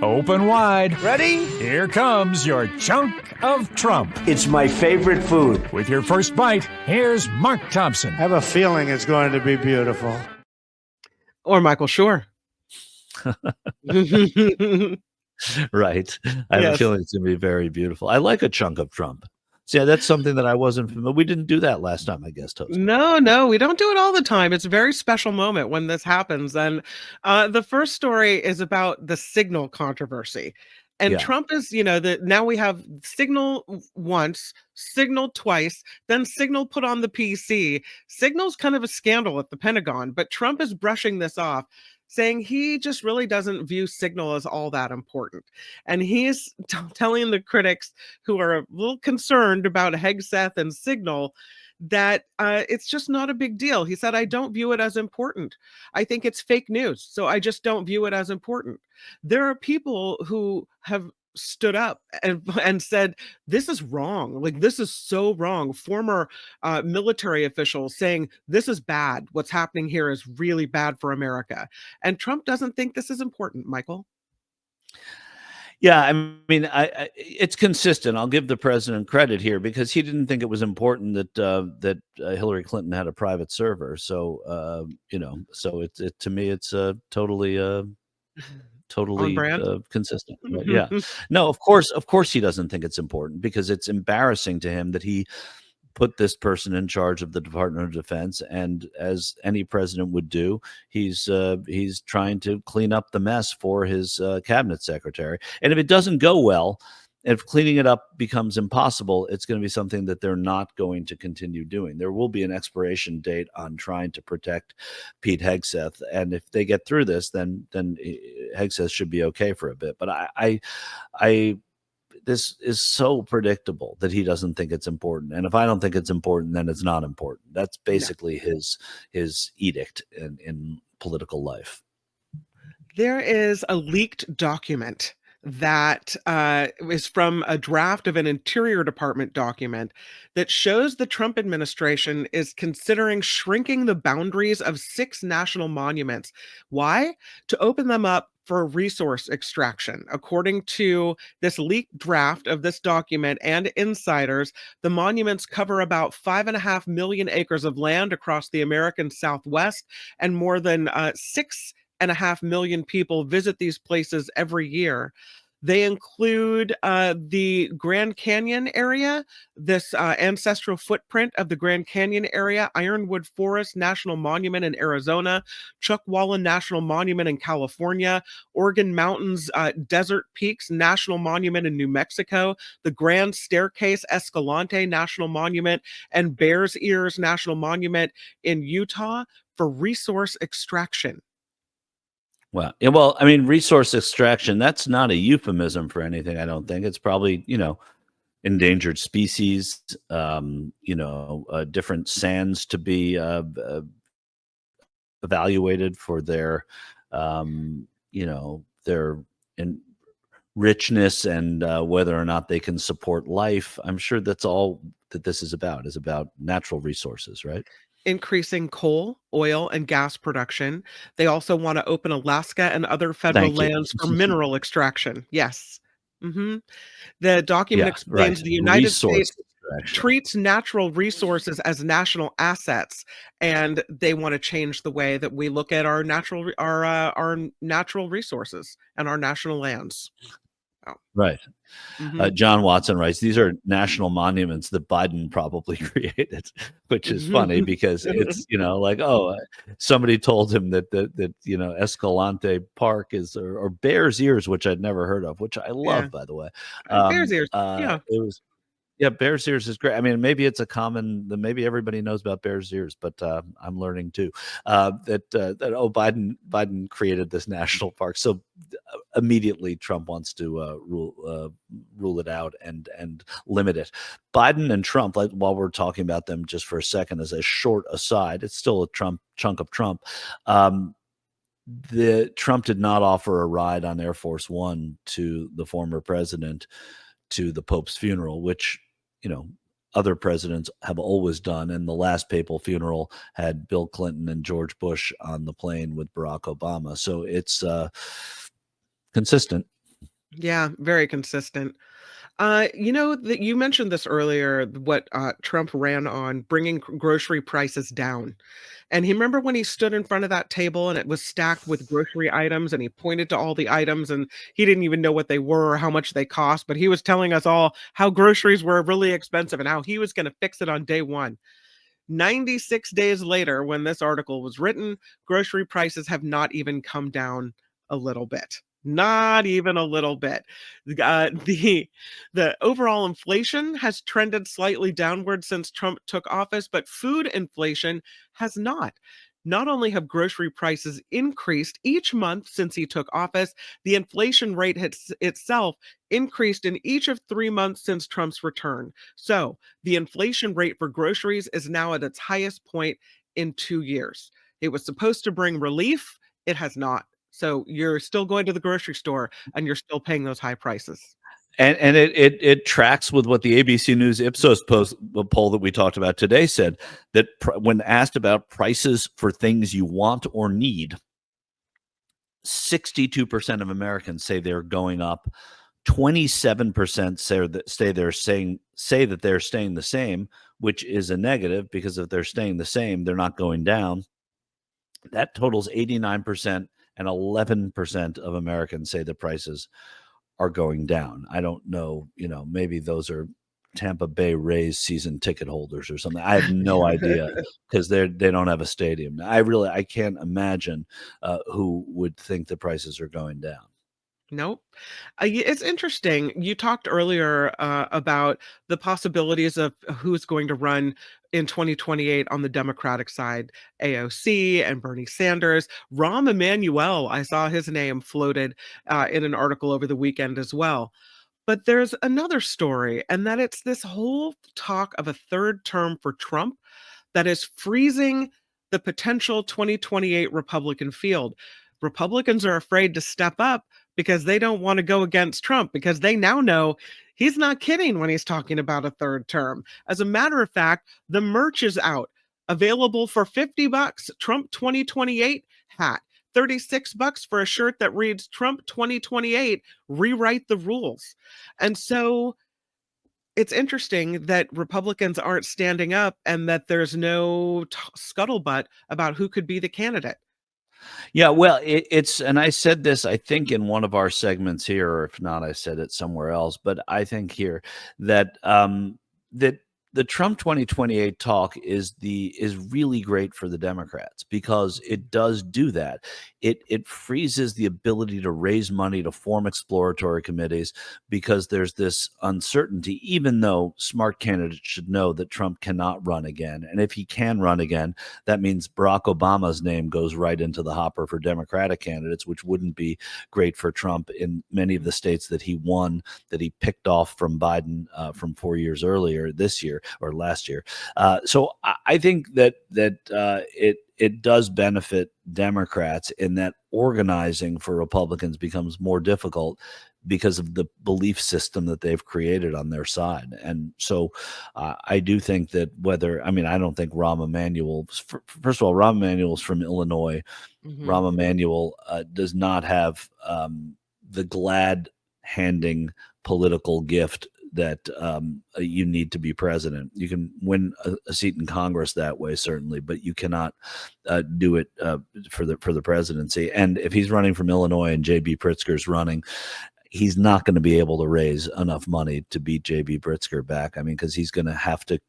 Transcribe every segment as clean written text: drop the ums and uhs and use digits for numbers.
Open wide. Ready? Here comes your chunk of Trump. It's my favorite food. With your first bite, here's Mark Thompson. I have a feeling it's going to be beautiful. Or Michael Schur. Right. I have a feeling it's going to be very beautiful. I like a chunk of Trump. So yeah, that's something that I wasn't familiar. We didn't do that last time, I guess, Toast. No, we don't do it all the time. It's a very special moment when this happens. And the first story is about the Signal controversy. And Trump is, now we have Signal once, Signal twice, then Signal put on the PC. Signal's kind of a scandal at the Pentagon, but Trump is brushing this off, saying he just really doesn't view Signal as all that important. And he's telling the critics who are a little concerned about Hegseth and Signal that it's just not a big deal. He said, I don't view it as important. I think it's fake news, so I just don't view it as important. There are people who have stood up and said, this is wrong. Like, this is so wrong. Former military officials saying, this is bad. What's happening here is really bad for America. And Trump doesn't think this is important, Michael. Yeah, I mean, it's consistent. I'll give the president credit here because he didn't think it was important that Hillary Clinton had a private server. So so to me, it's totally consistent. But yeah, no, of course he doesn't think it's important because it's embarrassing to him that he put this person in charge of the Department of Defense, and as any president would do, he's trying to clean up the mess for his cabinet secretary. And if it doesn't go well, if cleaning it up becomes impossible, it's going to be something that they're not going to continue doing. There will be an expiration date on trying to protect Pete Hegseth, and if they get through this, then Hegseth should be okay for a bit. But I this is so predictable that he doesn't think it's important. And if I don't think it's important, then it's not important. That's basically his edict in political life. There is a leaked document that is from a draft of an Interior Department document that shows the Trump administration is considering shrinking the boundaries of 6 national monuments. Why? To open them up for resource extraction. According to this leaked draft of this document and insiders, the monuments cover about 5.5 million acres of land across the American Southwest, and more than 6.5 million people visit these places every year. They include the Grand Canyon area, this ancestral footprint of the Grand Canyon area, Ironwood Forest National Monument in Arizona, Chuckwalla National Monument in California, Oregon Mountains Desert Peaks National Monument in New Mexico, the Grand Staircase Escalante National Monument, and Bears Ears National Monument in Utah for resource extraction. Well, I mean, resource extraction, that's not a euphemism for anything, I don't think. It's probably, endangered species, different sands to be evaluated for their, their richness and whether or not they can support life. I'm sure that's all that this is about natural resources, right? Increasing coal, oil, and gas production. They also want to open Alaska and other federal lands for mineral extraction. Yes. The document explains the United States treats natural resources as national assets, and they want to change the way that we look at our natural resources and our national lands. Oh. Right. John Watson writes, these are national monuments that Biden probably created, which is funny because it's, somebody told him that Escalante Park is, or Bears Ears, which I'd never heard of, which I love, by the way. Bears Ears. It was, Bears Ears is great. I mean, maybe it's maybe everybody knows about Bears Ears, but I'm learning too that Biden created this national park. So immediately Trump wants to rule it out and limit it. Biden and Trump, while we're talking about them just for a second, as a short aside, it's still a chunk of Trump. The Trump did not offer a ride on Air Force One to the former president to the Pope's funeral, which, other presidents have always done. And the last papal funeral had Bill Clinton and George Bush on the plane with Barack Obama. So it's consistent. Yeah, very consistent. That you mentioned this earlier, what Trump ran on bringing grocery prices down. And he remember when he stood in front of that table and it was stacked with grocery items and he pointed to all the items and he didn't even know what they were or how much they cost, but he was telling us all how groceries were really expensive and how he was going to fix it on day one. 96 days later, when this article was written, grocery prices have not even come down a little bit. Not even a little bit. The overall inflation has trended slightly downward since Trump took office, but food inflation has not. Not only have grocery prices increased each month since he took office, the inflation rate itself increased in each of 3 months since Trump's return. So the inflation rate for groceries is now at its highest point in 2 years. It was supposed to bring relief, it has not. So you're still going to the grocery store and you're still paying those high prices. And it tracks with what the ABC News Ipsos poll that we talked about today said, that when asked about prices for things you want or need, 62% of Americans say they're going up. 27% say that they're staying the same, which is a negative, because if they're staying the same, they're not going down. That totals 89%, and 11% of Americans say the prices are going down. I don't know, maybe those are Tampa Bay Rays season ticket holders or something. I have no idea, because they don't have a stadium. I can't imagine who would think the prices are going down. Nope. It's interesting. You talked earlier about the possibilities of who's going to run in 2028 on the Democratic side, AOC and Bernie Sanders. Rahm Emanuel, I saw his name floated in an article over the weekend as well. But there's another story, and that it's this whole talk of a third term for Trump that is freezing the potential 2028 Republican field. Republicans are afraid to step up because they don't want to go against Trump, because they now know he's not kidding when he's talking about a third term. As a matter of fact, the merch is out, available for $50, Trump 2028 hat. $36 for a shirt that reads Trump 2028, rewrite the rules. And so it's interesting that Republicans aren't standing up and that there's no scuttlebutt about who could be the candidate. Yeah, well, and I said this, I think, in one of our segments here, or if not, I said it somewhere else. But I think here that that the Trump 2028 talk is really great for the Democrats, because it does do that. It freezes the ability to raise money to form exploratory committees, because there's this uncertainty. Even though smart candidates should know that Trump cannot run again, and if he can run again, that means Barack Obama's name goes right into the hopper for Democratic candidates, which wouldn't be great for Trump in many of the states that he won, that he picked off from Biden from 4 years earlier this year or last year. So I think that it does benefit Democrats in that organizing for Republicans becomes more difficult because of the belief system that they've created on their side. And so I do think that I don't think Rahm Emanuel, first of all, Rahm Emanuel's from Illinois. Mhm. Rahm Emanuel does not have the glad handing political gift that you need to be president. You can win a seat in Congress that way, certainly, but you cannot do it for the presidency. And if he's running from Illinois and J.B. Pritzker's running, he's not going to be able to raise enough money to beat J.B. Pritzker back. I mean, because he's going to have to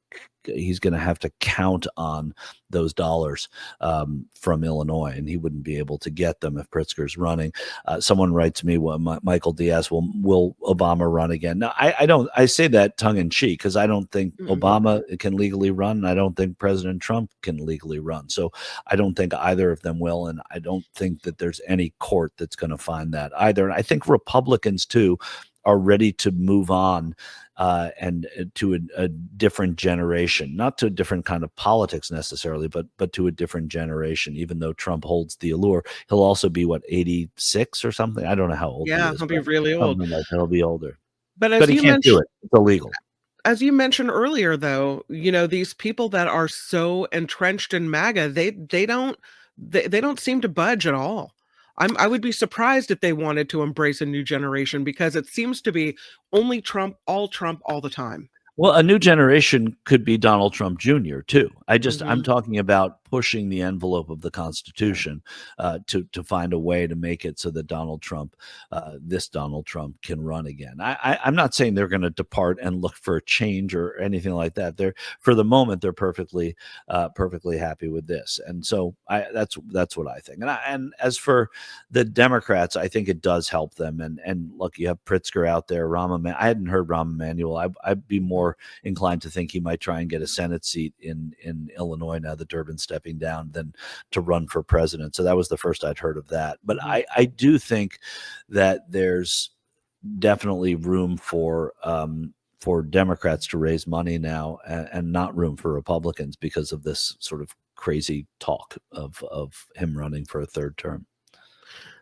count on those dollars from Illinois, and he wouldn't be able to get them if Pritzker's running. Someone writes me, well, Michael Diaz, will Obama run again? No, I don't. I say that tongue in cheek, because I don't think Obama can legally run, and I don't think President Trump can legally run. So I don't think either of them will, and I don't think that there's any court that's going to find that either. And I think Republicans too are ready to move on and to a different generation, not to a different kind of politics necessarily, but to a different generation. Even though Trump holds the allure, he'll also be 86 or something. I don't know how old he Yeah, is, he'll be but really old. something like that. He'll be older, But but he can't do it. It's illegal. as you mentioned earlier, though, these people that are so entrenched in MAGA, they don't seem to budge at all. I would be surprised if they wanted to embrace a new generation because it seems to be only Trump all the time. Well, a new generation could be Donald Trump Jr. too. I'm Mhm. talking about pushing the envelope of the Constitution to find a way to make it so that this Donald Trump, can run again. I'm not saying they're going to depart and look for a change or anything like that. They're For the moment they're perfectly happy with this, and so that's what I think. And as for the Democrats, I think it does help them. And look, you have Pritzker out there, I hadn't heard Rahm Emanuel. I'd be more inclined to think he might try and get a Senate seat in Illinois now that Durbin's stepping down than to run for president. So that was the first I'd heard of that. But Mhm. I do think that there's definitely room for Democrats to raise money now, and not room for Republicans because of this sort of crazy talk of him running for a third term.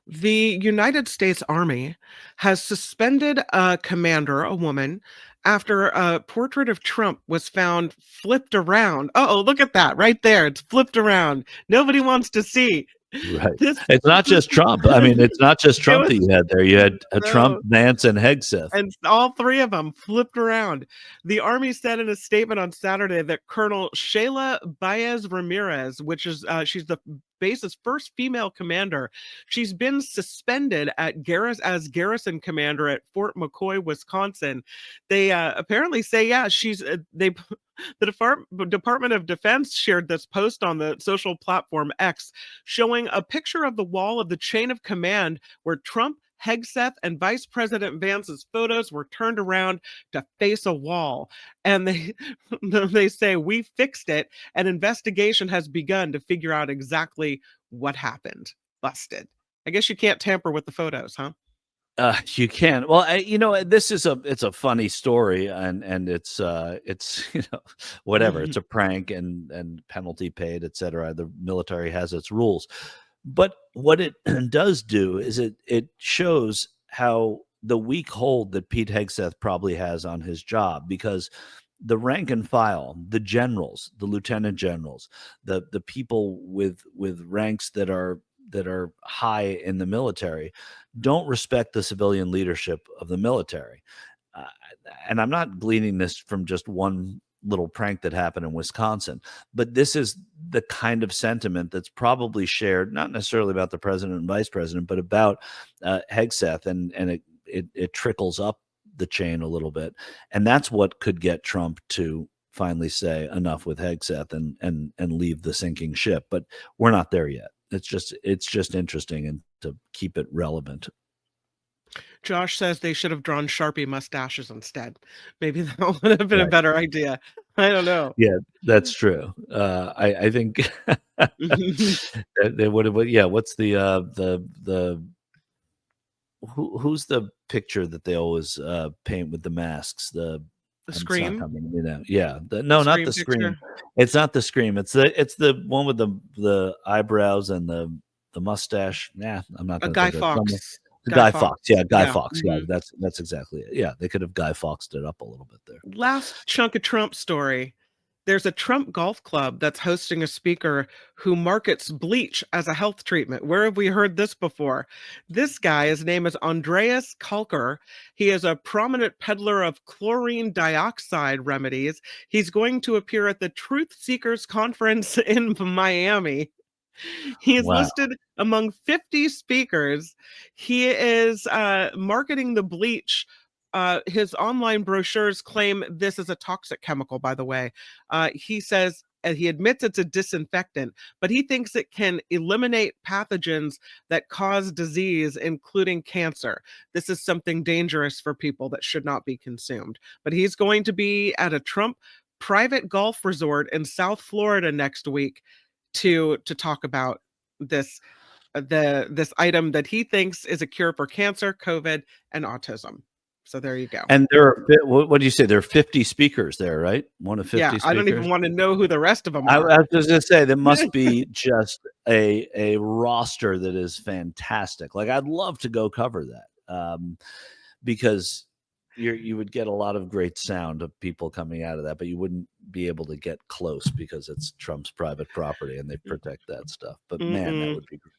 The United States Army has suspended a commander, a woman, after a portrait of Trump was found flipped around. Oh, look at that right there. It's flipped around. Nobody wants to see Right. this. It's not just Trump. I mean, it's not just It Trump that was you had there. You had Trump, so, Nance, and Hegseth. and all three of them flipped around. The Army said in a statement on Saturday that Colonel Shayla Baez Ramirez, which is she's the base's first female commander, she's been suspended as garrison commander at Fort McCoy, Wisconsin. They apparently say, yeah, she's they. The Department of Defense shared this post on the social platform X, showing a picture of the wall of the chain of command where Trump, Hegseth, and Vice President Vance's photos were turned around to face a wall. And they say, we fixed it. An investigation has begun to figure out exactly what happened. Busted. I guess you can't tamper with the photos, huh? You can. Well, this is it's a funny story, and it's whatever. It's a prank, and penalty paid, etc. The military has its rules, but what it does do is it shows how the weak hold that Pete Hegseth probably has on his job, because the rank and file, the generals, the lieutenant generals, the people with ranks that are high in the military, don't respect the civilian leadership of the military. Uh, and I'm not gleaning this from just one little prank that happened in Wisconsin, but this is the kind of sentiment that's probably shared, not necessarily about the president and vice president, but about Hegseth, and it trickles up the chain a little bit, and that's what could get Trump to finally say enough with Hegseth and leave the sinking ship. But we're not there yet. It's just interesting, and to keep it relevant. Josh says they should have drawn Sharpie mustaches instead. Maybe that would have been a Right. better idea. I don't know. Yeah, that's true. I think they would have. Yeah, what's the who's the picture that they always paint with the masks? The It's not Scream? coming. Yeah. The No, not Scream the Scream. picture? It's not the Scream. It's the one with the eyebrows and the mustache. Yeah, I'm not A going to Guy think of it. Fawkes. Guy Guy Fawkes. Fawkes. Yeah, Guy Yeah, Fawkes. Yeah, mhm. that's exactly it. Yeah, they could have Guy Fawkesed it up a little bit there. Last chunk of Trump story. There's a Trump golf club that's hosting a speaker who markets bleach as a health treatment. Where have we heard this before? This guy, his name is Andreas Kalker. He is a prominent peddler of chlorine dioxide remedies. He's going to appear at the Truth Seekers Conference in Miami. He is Wow. listed among 50 speakers. He is marketing the bleach. His online brochures claim this is a toxic chemical, by the way. He says, and he admits it's a disinfectant, but he thinks it can eliminate pathogens that cause disease, including cancer. This is something dangerous for people that should not be consumed. But he's going to be at a Trump private golf resort in South Florida next week to talk about this this item that he thinks is a cure for cancer, COVID, and autism. So there you go. And what do you say? There are 50 speakers there, right? One of Yeah, 50 I don't even speakers. want to know who the rest of them I, are. I was going to say there must be just a roster that is fantastic. Like, I'd love to go cover that, because you would get a lot of great sound of people coming out of that, but you wouldn't be able to get close because it's Trump's private property and they protect that stuff. But man, that Mm-mm. would be great.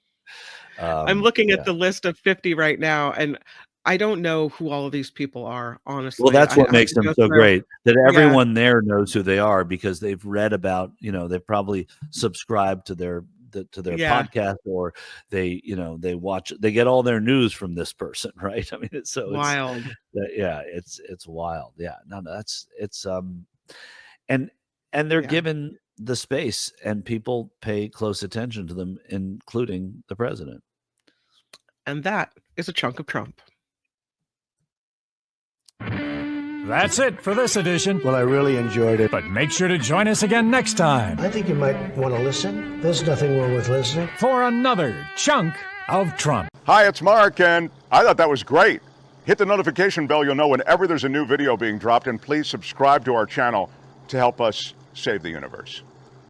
I'm looking Yeah. at the list of 50 right now, and I don't know who all of these people are, honestly. Well, that's what I have makes to them go so through. great, that Yeah, everyone there knows who they are because they've read about, they've probably subscribed to their yeah, podcast, or they watch, they get all their news from this person, right? I mean, wild. yeah, it's wild. Yeah, no, and they're Yeah, given the space, and people pay close attention to them, including the president. and that is a chunk of Trump. That's it for this edition. Well, I really enjoyed it. But make sure to join us again next time I think you might want to listen. There's nothing wrong with listening. for another chunk of Trump. Hi, it's Mark, and I thought that was great. Hit the notification bell, you'll know whenever there's a new video being dropped, and please subscribe to our channel to help us save the universe.